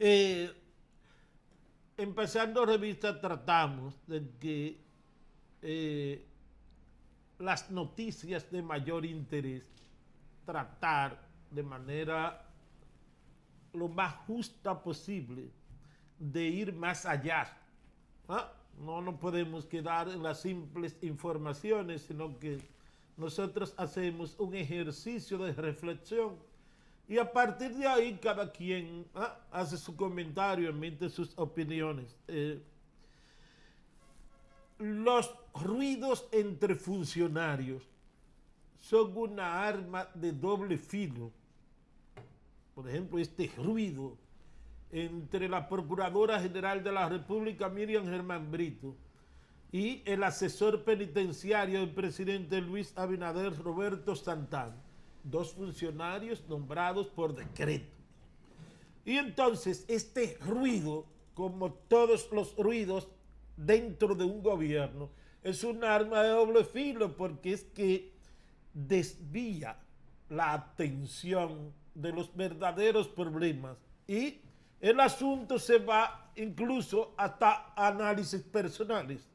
Eh, Empezando revista tratamos de que eh, las noticias de mayor interés tratar de manera lo más justa posible de ir más allá. ¿Ah? No nos podemos quedar en las simples informaciones, sino que nosotros hacemos un ejercicio de reflexión y a partir de ahí cada quien hace su comentario, emite sus opiniones. Los ruidos entre funcionarios son una arma de doble filo. Por ejemplo, este ruido entre la Procuradora General de la República, Miriam Germán Brito, y el asesor penitenciario del presidente Luis Abinader, Roberto Santana, dos funcionarios nombrados por decreto. Y entonces este ruido, como todos los ruidos dentro de un gobierno, es un arma de doble filo porque es que desvía la atención de los verdaderos problemas y el asunto se va incluso hasta análisis personales.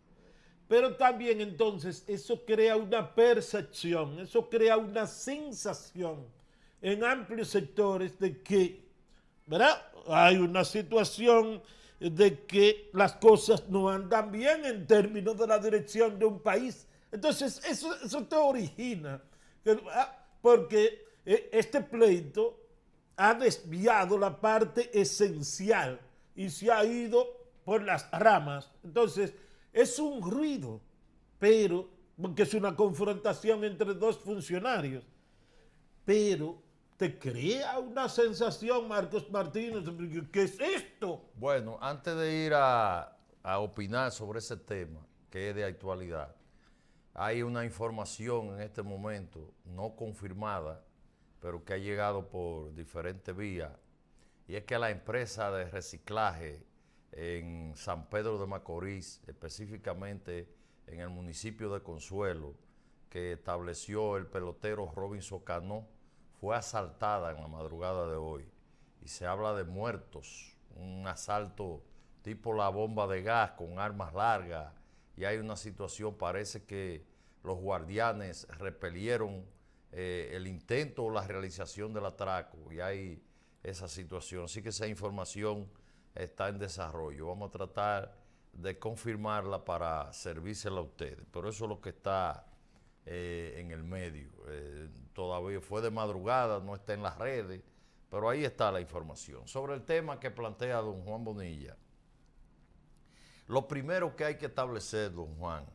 Pero también entonces eso crea una percepción, eso crea una sensación en amplios sectores de que, ¿verdad? Hay una situación de que las cosas no andan bien en términos de la dirección de un país. Entonces eso te origina, porque este pleito ha desviado la parte esencial y se ha ido por las ramas. Entonces, es un ruido, pero, porque es una confrontación entre dos funcionarios, pero te crea una sensación, Marcos Martínez, ¿qué es esto? Bueno, antes de ir a opinar sobre ese tema, que es de actualidad, hay una información en este momento no confirmada, pero que ha llegado por diferentes vías, y es que la empresa de reciclaje en San Pedro de Macorís, específicamente en el municipio de Consuelo, que estableció el pelotero Robinson Cano, fue asaltada en la madrugada de hoy. Y se habla de muertos, un asalto tipo la bomba de gas con armas largas, y hay una situación, parece que los guardianes repelieron el intento o la realización del atraco, y hay esa situación. Así que esa información está en desarrollo. Vamos a tratar de confirmarla para servírsela a ustedes, pero eso es lo que está en el medio. Todavía fue de madrugada, no está en las redes, pero ahí está la información. Sobre el tema que plantea don Juan Bonilla, lo primero que hay que establecer, don Juan,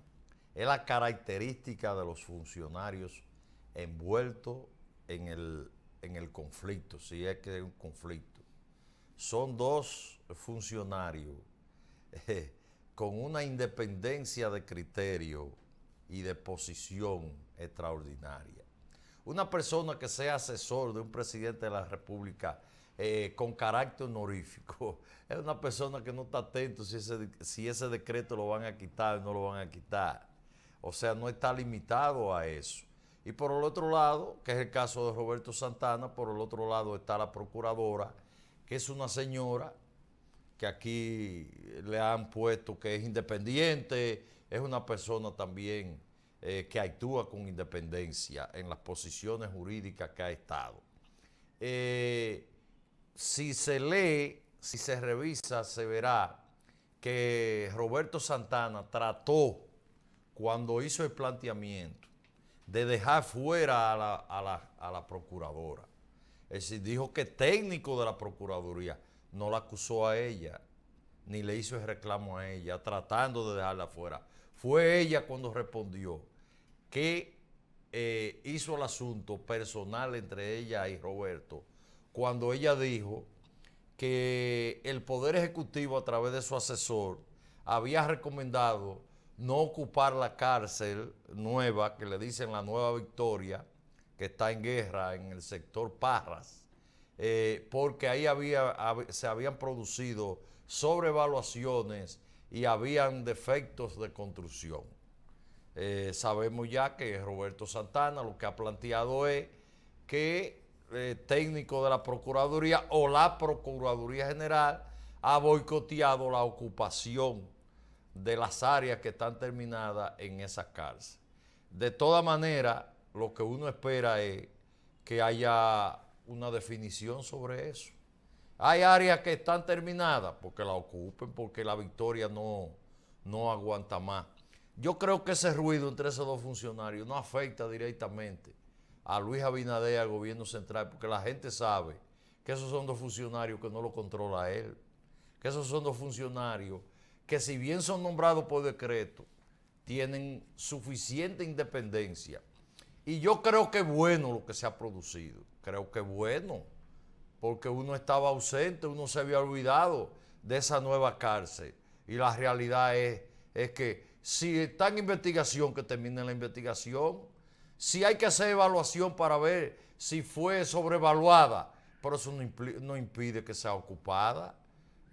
es la característica de los funcionarios envueltos en el conflicto, si es que hay un conflicto. Son dos funcionarios con una independencia de criterio y de posición extraordinaria. Una persona que sea asesor de un presidente de la República con carácter honorífico es una persona que no está atento si ese decreto lo van a quitar o no lo van a quitar. O sea, no está limitado a eso. Y por el otro lado, que es el caso de Roberto Santana, por el otro lado está la procuradora, que es una señora que aquí le han puesto que es independiente, es una persona también que actúa con independencia en las posiciones jurídicas que ha estado. Si se lee, si se revisa, se verá que Roberto Santana trató, cuando hizo el planteamiento, de dejar fuera a la procuradora. Es decir, dijo que técnico de la Procuraduría no la acusó a ella, ni le hizo el reclamo a ella, tratando de dejarla fuera. Fue ella cuando respondió que hizo el asunto personal entre ella y Roberto, cuando ella dijo que el Poder Ejecutivo, a través de su asesor, había recomendado no ocupar la cárcel nueva, que le dicen la Nueva Victoria, que está en guerra en el sector Parras, porque ahí se habían producido sobrevaluaciones y habían defectos de construcción. Sabemos ya que Roberto Santana lo que ha planteado es que técnico de la Procuraduría o la Procuraduría General ha boicoteado la ocupación de las áreas que están terminadas en esa cárcel. De todas maneras, lo que uno espera es que haya una definición sobre eso. Hay áreas que están terminadas, porque la ocupen, porque la Victoria no aguanta más. Yo creo que ese ruido entre esos dos funcionarios no afecta directamente a Luis Abinader, al gobierno central, porque la gente sabe que esos son dos funcionarios que no lo controla él, que esos son dos funcionarios que, si bien son nombrados por decreto, tienen suficiente independencia. Y yo creo que es bueno lo que se ha producido, creo que es bueno, porque uno estaba ausente, uno se había olvidado de esa nueva cárcel. Y la realidad es que si está en investigación, que termine la investigación. Si hay que hacer evaluación para ver si fue sobrevaluada, pero eso no impide que sea ocupada.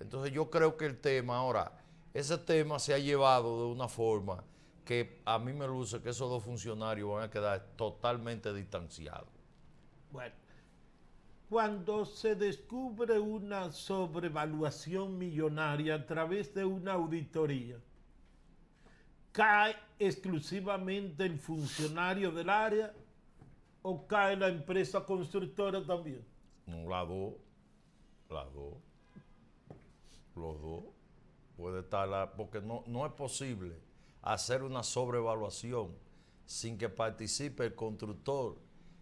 Entonces yo creo que el tema ahora, ese tema se ha llevado de una forma que a mí me luce que esos dos funcionarios van a quedar totalmente distanciados. Bueno, cuando se descubre una sobrevaluación millonaria a través de una auditoría, ¿cae exclusivamente el funcionario del área o cae la empresa constructora también? No, las dos, los dos. Puede estar, porque no es posible hacer una sobrevaluación sin que participe el constructor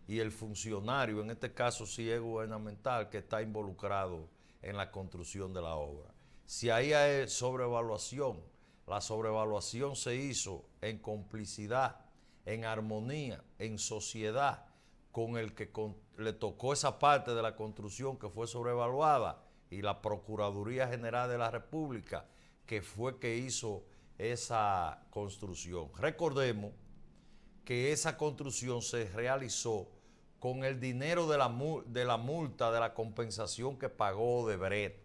y el funcionario, en este caso sí es gubernamental, que está involucrado en la construcción de la obra. Si ahí hay sobrevaluación, la sobrevaluación se hizo en complicidad, en armonía, en sociedad, con el que le tocó esa parte de la construcción que fue sobrevaluada, y la Procuraduría General de la República, que fue que hizo esa construcción. Recordemos que esa construcción se realizó con el dinero de la multa, de la compensación que pagó Odebrecht,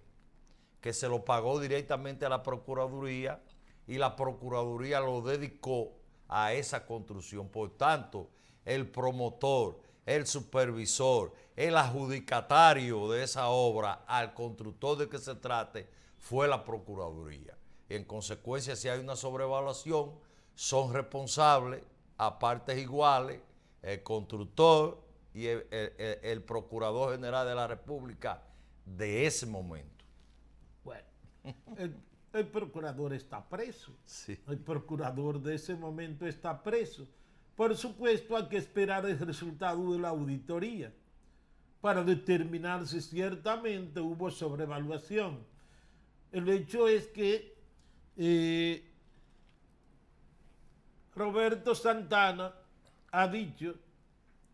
que se lo pagó directamente a la Procuraduría, y la Procuraduría lo dedicó a esa construcción. Por tanto, el promotor, el supervisor, el adjudicatario de esa obra al constructor de que se trate fue la Procuraduría. En consecuencia, si hay una sobrevaluación, son responsables a partes iguales el constructor y el Procurador General de la República de ese momento. Bueno, el procurador está preso. Sí. El procurador de ese momento está preso. Por supuesto, hay que esperar el resultado de la auditoría para determinar si ciertamente hubo sobrevaluación. El hecho es que Roberto Santana ha dicho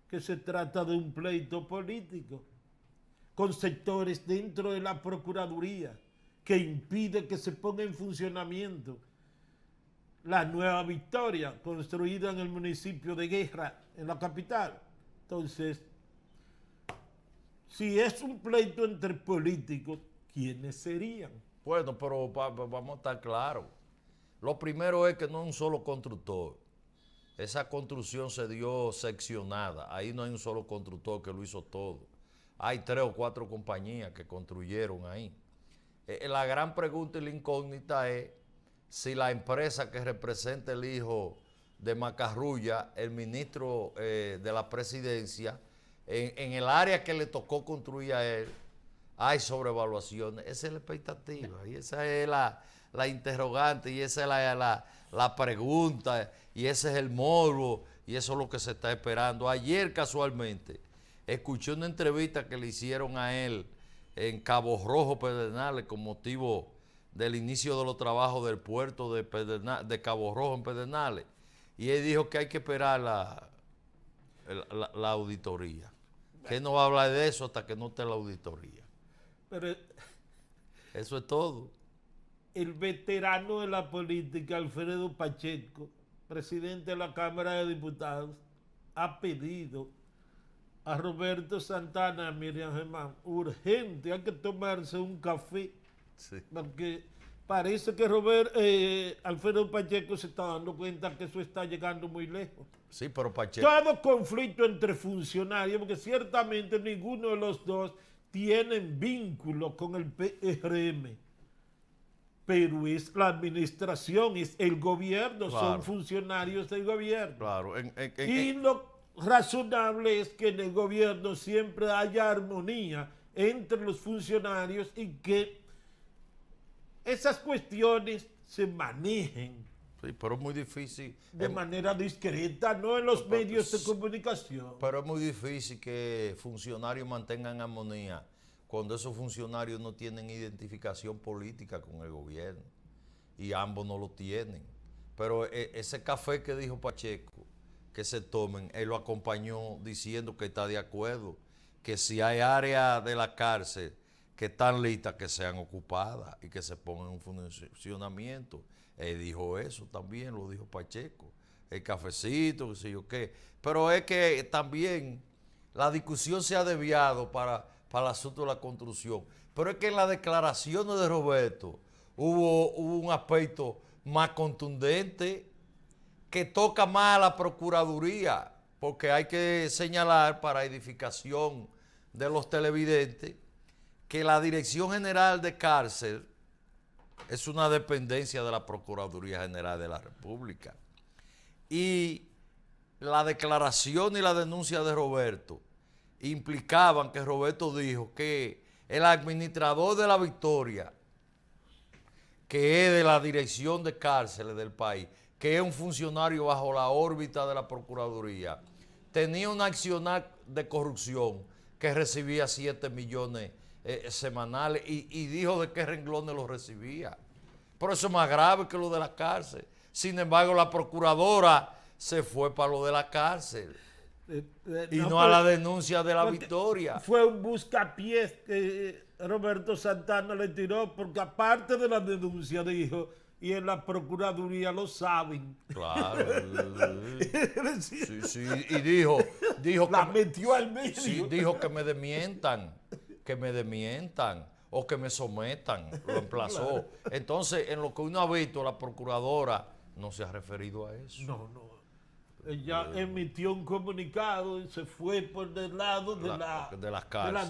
que se trata de un pleito político con sectores dentro de la Procuraduría que impide que se ponga en funcionamiento la nueva Victoria construida en el municipio de Guerra, en la capital. Entonces, si es un pleito entre políticos, ¿quiénes serían? Bueno, pero vamos a estar claros. Lo primero es que no es un solo constructor. Esa construcción se dio seccionada. Ahí no hay un solo constructor que lo hizo todo. Hay 3 o 4 compañías que construyeron ahí. La gran pregunta y la incógnita es si la empresa que representa el hijo de Macarrulla, el ministro de la presidencia, en el área que le tocó construir a él, hay sobrevaluaciones. Esa es la expectativa y esa es la interrogante y esa es la pregunta y ese es el morbo y eso es lo que se está esperando. Ayer casualmente escuché una entrevista que le hicieron a él en Cabo Rojo, Pedernales, con motivo del inicio de los trabajos del puerto de Cabo Rojo en Pedernales, y él dijo que hay que esperar la auditoría, que él no va a hablar de eso hasta que no esté la auditoría. Pero eso es todo. El veterano de la política, Alfredo Pacheco, presidente de la Cámara de Diputados, ha pedido a Roberto Santana y a Miriam Germán, urgente, hay que tomarse un café, Sí. porque parece que Alfredo Pacheco se está dando cuenta que eso está llegando muy lejos. Sí, pero Pacheco... Todo conflicto entre funcionarios, porque ciertamente ninguno de los dos tienen vínculo con el PRM, pero es la administración, es el gobierno, Claro. son funcionarios del gobierno. Claro, Y lo razonable es que en el gobierno siempre haya armonía entre los funcionarios y que esas cuestiones se manejen sí, pero es muy difícil. de manera discreta, no en los medios de comunicación. Pero es muy difícil que funcionarios mantengan armonía cuando esos funcionarios no tienen identificación política con el gobierno y ambos no lo tienen. Pero ese café que dijo Pacheco, que se tomen, él lo acompañó diciendo que está de acuerdo, que si hay áreas de la cárcel que están listas, que sean ocupadas y que se pongan en funcionamiento. Él dijo eso también, lo dijo Pacheco. El cafecito, qué sé yo qué. Pero es que también la discusión se ha desviado para el asunto de la construcción. Pero es que en las declaraciones de Roberto hubo un aspecto más contundente que toca más a la Procuraduría, porque hay que señalar para edificación de los televidentes que la Dirección General de Cárcel es una dependencia de la Procuraduría General de la República. Y la declaración y la denuncia de Roberto implicaban que Roberto dijo que el administrador de la Victoria, que es de la Dirección de Cárceles del país, que es un funcionario bajo la órbita de la Procuraduría, tenía una accionar de corrupción que recibía 7 millones semanales y dijo de qué renglones lo recibía. Pero eso es más grave que lo de la cárcel. Sin embargo, la procuradora se fue para lo de la cárcel y no a la denuncia de la Victoria. Fue un buscapiés que Roberto Santana le tiró, porque aparte de la denuncia dijo, y en la Procuraduría lo saben. Claro. Sí, sí. Y dijo la que metió al medio. Sí, dijo que me desmientan, o que me sometan, lo emplazó. Claro. Entonces, en lo que uno ha visto, la procuradora no se ha referido a eso. No. Ella emitió un comunicado y se fue por el lado de la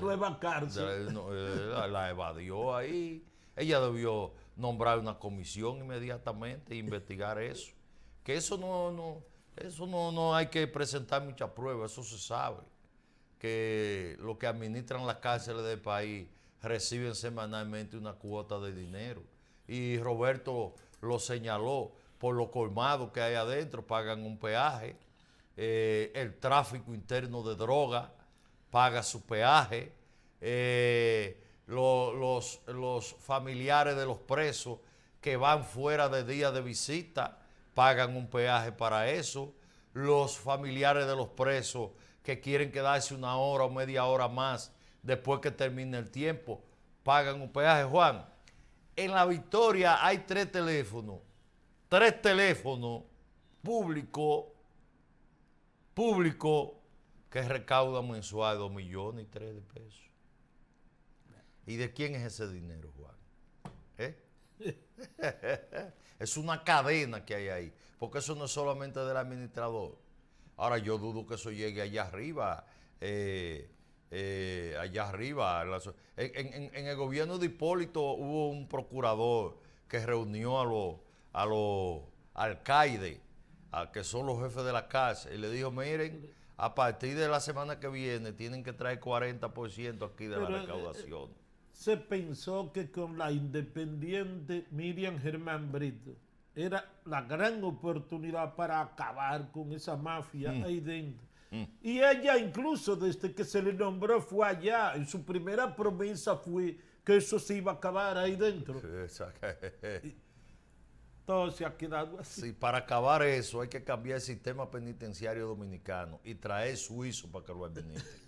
nueva cárcel. La evadió ahí. Ella debió nombrar una comisión inmediatamente e investigar eso. Que eso no hay que presentar muchas pruebas, eso se sabe. Que los que administran las cárceles del país reciben semanalmente una cuota de dinero. Y Roberto lo señaló, por lo colmado que hay adentro, pagan un peaje. El tráfico interno de droga paga su peaje. Los familiares de los presos que van fuera de día de visita pagan un peaje para eso. Los familiares de los presos que quieren quedarse una hora o media hora más después que termine el tiempo, pagan un peaje. Juan, en La Victoria hay 3 teléfonos públicos que recaudan mensual 2 millones y 3 de pesos. ¿Y de quién es ese dinero, Juan? Es una cadena que hay ahí, porque eso no es solamente del administrador. Ahora, yo dudo que eso llegue allá arriba. Allá arriba. En el gobierno de Hipólito hubo un procurador que reunió a los alcaides, que son los jefes de la cárcel, y le dijo, miren, a partir de la semana que viene tienen que traer 40% aquí de la recaudación. Se pensó que con la independiente Miriam Germán Brito era la gran oportunidad para acabar con esa mafia ahí dentro. Y ella incluso desde que se le nombró fue allá, en su primera promesa fue que eso se iba a acabar ahí dentro. Todo se ha quedado así. Sí, para acabar eso hay que cambiar el sistema penitenciario dominicano y traer suizo para que lo administre.